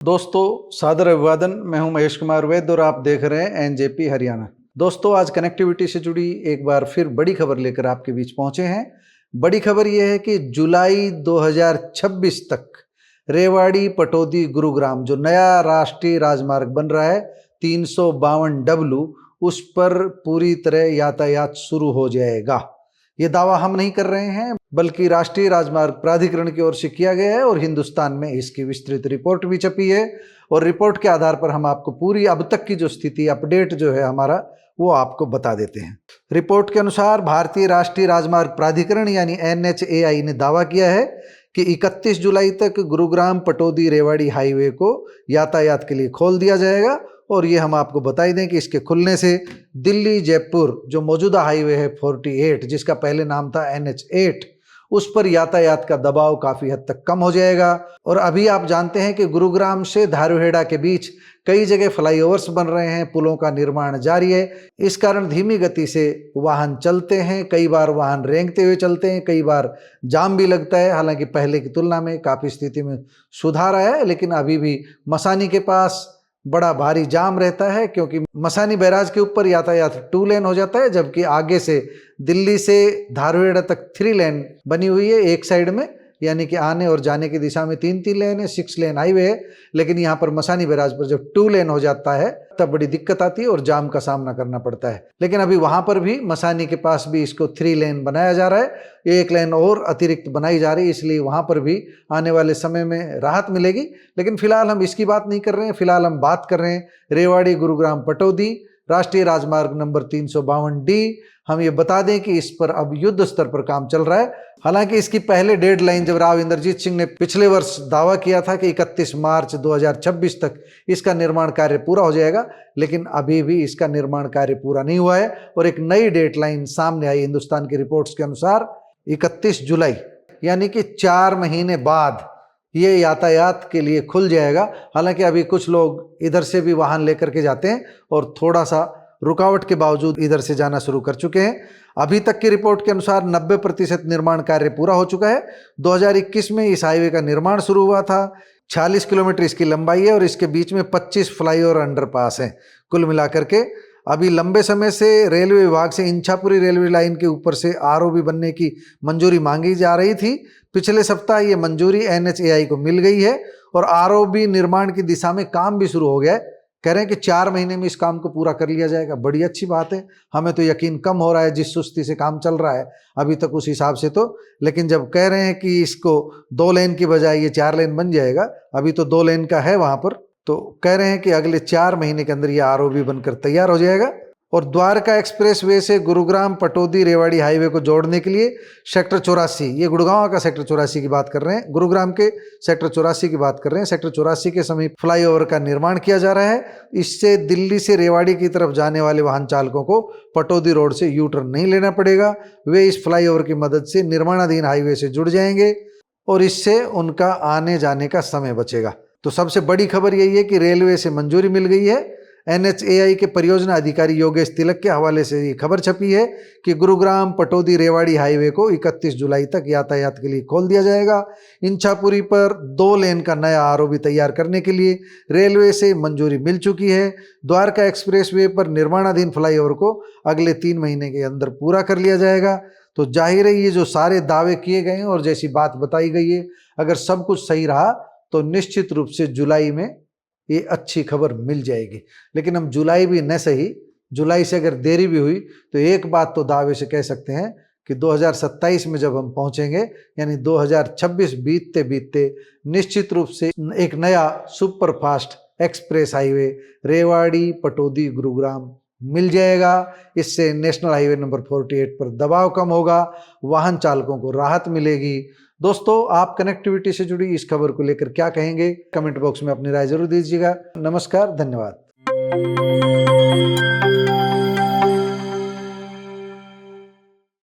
दोस्तों सादर अभिवादन। मैं हूं महेश कुमार वैद्य और आप देख रहे हैं एनजेपी हरियाणा। दोस्तों आज कनेक्टिविटी से जुड़ी एक बार फिर बड़ी खबर लेकर आपके बीच पहुंचे हैं। बड़ी खबर यह है कि जुलाई 2026 तक रेवाड़ी पटौदी गुरुग्राम जो नया राष्ट्रीय राजमार्ग बन रहा है 352W, उस पर पूरी तरह यातायात शुरू हो जाएगा। ये दावा हम नहीं कर रहे हैं बल्कि राष्ट्रीय राजमार्ग प्राधिकरण की ओर से किया गया है और हिंदुस्तान में इसकी विस्तृत रिपोर्ट भी छपी है। और रिपोर्ट के आधार पर हम आपको पूरी अब तक की जो स्थिति अपडेट जो है हमारा वो आपको बता देते हैं। रिपोर्ट के अनुसार भारतीय राष्ट्रीय राजमार्ग प्राधिकरण यानी NHAI ने दावा किया है कि 31 जुलाई तक गुरुग्राम पटौदी रेवाड़ी हाईवे को यातायात के लिए खोल दिया जाएगा। और ये हम आपको बता ही दें कि इसके खुलने से दिल्ली जयपुर जो मौजूदा हाईवे है 48 जिसका पहले नाम था NH8, उस पर यातायात का दबाव काफ़ी हद तक कम हो जाएगा। और अभी आप जानते हैं कि गुरुग्राम से धारूहेड़ा के बीच कई जगह फ्लाईओवर्स बन रहे हैं, पुलों का निर्माण जारी है। इस कारण धीमी गति से वाहन चलते हैं, कई बार वाहन रेंगते हुए चलते हैं, कई बार जाम भी लगता है। हालांकि पहले की तुलना में काफ़ी स्थिति में सुधार आया है, लेकिन अभी भी मसानी के पास बड़ा भारी जाम रहता है क्योंकि मसानी बैराज के ऊपर यातायात 2 लेन हो जाता है, जबकि आगे से दिल्ली से धारूहेड़ा तक 3 लेन बनी हुई है एक साइड में, यानी कि आने और जाने की दिशा में 3 लेन है, 6 लेन हाईवे है। लेकिन यहाँ पर मसानी बैराज पर जब 2 लेन हो जाता है तब बड़ी दिक्कत आती है और जाम का सामना करना पड़ता है। लेकिन अभी वहाँ पर भी मसानी के पास भी इसको 3 लेन बनाया जा रहा है, 1 लेन और अतिरिक्त बनाई जा रही है, इसलिए वहाँ पर भी आने वाले समय में राहत मिलेगी। लेकिन फिलहाल हम इसकी बात नहीं कर रहे हैं, फिलहाल हम बात कर रहे हैं रेवाड़ी गुरुग्राम पटौदी राष्ट्रीय राजमार्ग नंबर 352D। हम ये बता दें कि इस पर अब युद्ध स्तर पर काम चल रहा है। हालांकि इसकी पहले डेडलाइन जब राव इंद्रजीत सिंह ने पिछले वर्ष दावा किया था कि 31 मार्च 2026 तक इसका निर्माण कार्य पूरा हो जाएगा, लेकिन अभी भी इसका निर्माण कार्य पूरा नहीं हुआ है। और एक नई डेडलाइन सामने आई हिंदुस्तान की रिपोर्ट्स के अनुसार 31 जुलाई, यानी कि 4 महीने बाद ये यातायात के लिए खुल जाएगा। हालांकि अभी कुछ लोग इधर से भी वाहन लेकर के जाते हैं और थोड़ा सा रुकावट के बावजूद इधर से जाना शुरू कर चुके हैं। अभी तक की रिपोर्ट के अनुसार 90% निर्माण कार्य पूरा हो चुका है। 2021 में इस हाईवे का निर्माण शुरू हुआ था। 46 किलोमीटर इसकी लंबाई है और इसके बीच में 25 फ्लाईओवर अंडरपास हैं। कुल मिलाकर के अभी लंबे समय से रेलवे विभाग से इंछापुरी रेलवे लाइन के ऊपर से ROB बनने की मंजूरी मांगी जा रही थी। पिछले सप्ताह ये मंजूरी NHAI को मिल गई है और ROB निर्माण की दिशा में काम भी शुरू हो गया है। कह रहे हैं कि 4 महीने में इस काम को पूरा कर लिया जाएगा। बड़ी अच्छी बात है, हमें तो यकीन कम हो रहा है जिस सुस्ती से काम चल रहा है अभी तक उस हिसाब से तो। लेकिन जब कह रहे हैं कि इसको 2 लेन की बजाय ये 4 लेन बन जाएगा, अभी तो 2 लेन का है वहाँ पर, तो कह रहे हैं कि अगले 4 महीने के अंदर ये ROB बनकर तैयार हो जाएगा। और द्वारका एक्सप्रेस वे से गुरुग्राम पटौदी रेवाड़ी हाईवे को जोड़ने के लिए सेक्टर 84, ये गुड़गांव का सेक्टर 84 की बात कर रहे हैं, गुरुग्राम के सेक्टर 84 की बात कर रहे हैं। सेक्टर 84 के समीप फ्लाईओवर का निर्माण किया जा रहा है। इससे दिल्ली से रेवाड़ी की तरफ जाने वाले वाहन चालकों को पटौदी रोड से U-टर्न नहीं लेना पड़ेगा। वे इस फ्लाईओवर की मदद से निर्माणाधीन हाईवे से जुड़ जाएंगे और इससे उनका आने जाने का समय बचेगा। तो सबसे बड़ी खबर यही है कि रेलवे से मंजूरी मिल गई है। NHAI के परियोजना अधिकारी योगेश तिलक के हवाले से ये खबर छपी है कि गुरुग्राम पटौदी रेवाड़ी हाईवे को 31 जुलाई तक यातायात के लिए खोल दिया जाएगा। इंछापुरी पर 2 लेन का नया ROB तैयार करने के लिए रेलवे से मंजूरी मिल चुकी है। द्वारका एक्सप्रेस वे पर निर्माणाधीन फ्लाईओवर को अगले 3 महीने के अंदर पूरा कर लिया जाएगा। तो जाहिर है ये जो सारे दावे किए गए हैं और जैसी बात बताई गई है, अगर सब कुछ सही रहा तो निश्चित रूप से जुलाई में ये अच्छी खबर मिल जाएगी। लेकिन हम जुलाई भी न सही, जुलाई से अगर देरी भी हुई तो एक बात तो दावे से कह सकते हैं कि 2027 में जब हम पहुंचेंगे, यानी 2026 बीतते बीतते निश्चित रूप से एक नया superfast express highway Rewari Pataudi Gurugram मिल जाएगा। इससे नेशनल हाईवे नंबर 48 पर दबाव कम होगा, वाहन चालकों को राहत मिलेगी। दोस्तों आप कनेक्टिविटी से जुड़ी इस खबर को लेकर क्या कहेंगे, कमेंट बॉक्स में अपनी राय जरूर दीजिएगा। नमस्कार, धन्यवाद।